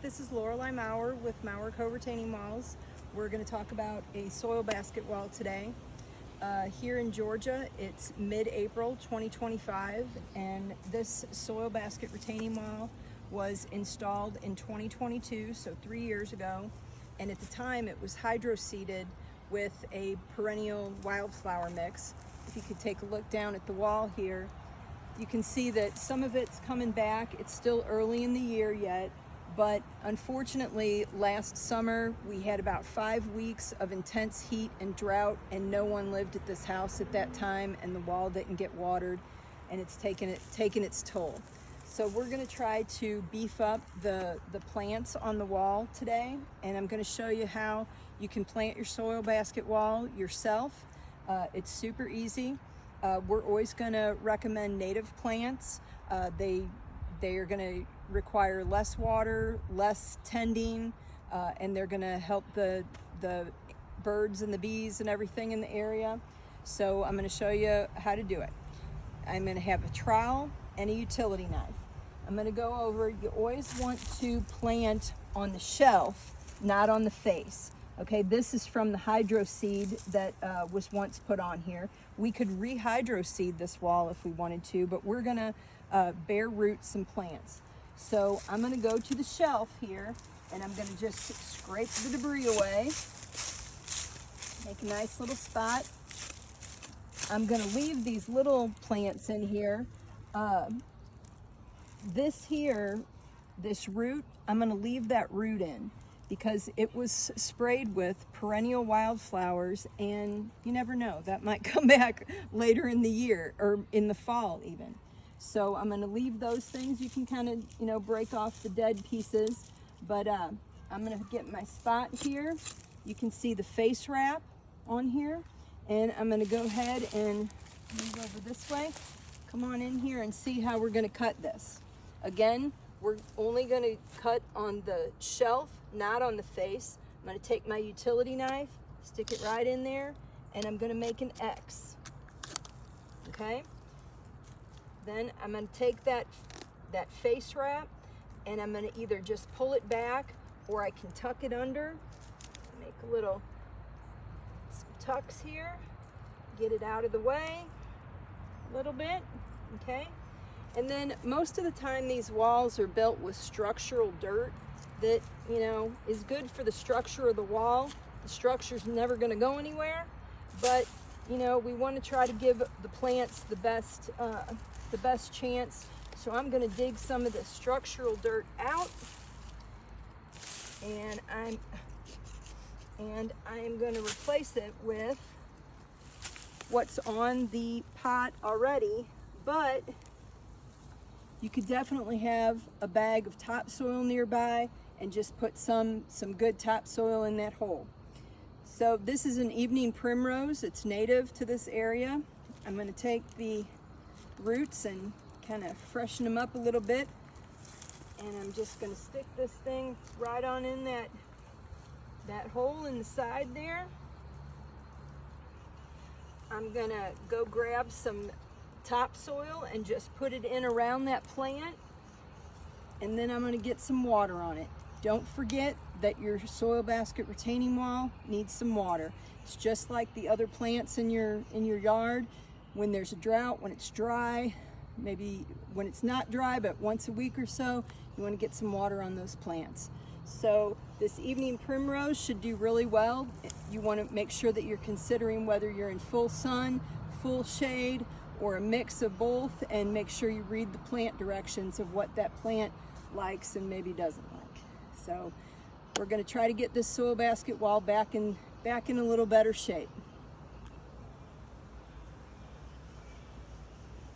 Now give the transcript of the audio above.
this is Lorelei Maurer with MaurerCo Retaining Walls. We're going to talk about a soil basket wall today. Here in Georgia, it's mid-April 2025, and this soil basket retaining wall was installed in 2022, so 3 years ago, and at the time it was hydro-seeded with a perennial wildflower mix. If you could take a look down at the wall here, you can see that some of it's coming back. It's still early in the year yet, but unfortunately last summer we had about 5 weeks of intense heat and drought, and no one lived at this house at that time, and the wall didn't get watered, and it's taken its toll. So we're going to try to beef up the plants on the wall today, and I'm going to show you how you can plant your soil basket wall yourself. It's super easy. We're always going to recommend native plants. They are going to require less water, less tending, and they're going to help the birds and the bees and everything in the area. So I'm going to show you how to do it. I'm going to have a trowel and a utility knife. I'm going to go over, you always want to plant on the shelf, not on the face. Okay, this is from the hydro seed that was once put on here. We could re-hydro seed this wall if we wanted to, but we're gonna bare root some plants. So I'm gonna go to the shelf here, and I'm gonna just scrape the debris away. Make a nice little spot. I'm gonna leave these little plants in here. This root, I'm gonna leave that root in, because it was sprayed with perennial wildflowers, and you never know, that might come back later in the year or in the fall even. So I'm going to leave those things. You can kind of, break off the dead pieces, but I'm going to get my spot here. You can see the face wrap on here, and I'm going to go ahead and move over this way. Come on in here and see how we're going to cut this. Again, we're only going to cut on the shelf, not on the face. I'm going to take my utility knife, stick it right in there, and I'm going to make an X. Okay? Then I'm going to take that face wrap, and I'm going to either just pull it back, or I can tuck it under. Make some tucks here. Get it out of the way a little bit. Okay? And then most of the time these walls are built with structural dirt that, is good for the structure of the wall. The structure's never going to go anywhere, but, we want to try to give the plants the best chance. So I'm going to dig some of the structural dirt out, and I'm going to replace it with what's on the pot already, but you could definitely have a bag of topsoil nearby and just put some good topsoil in that hole. So this is an evening primrose. It's native to this area. I'm going to take the roots and kind of freshen them up a little bit, and I'm just going to stick this thing right on in that hole in the side there. I'm going to go grab some topsoil and just put it in around that plant, and then I'm going to get some water on it. Don't forget that your soil basket retaining wall needs some water. It's just like the other plants in your yard. When there's a drought, when it's dry, maybe when it's not dry, but once a week or so, you want to get some water on those plants. So this evening primrose should do really well. You want to make sure that you're considering whether you're in full sun, full shade, or a mix of both, and make sure you read the plant directions of what that plant likes and maybe doesn't like. So we're going to try to get this soil basket wall back in a little better shape.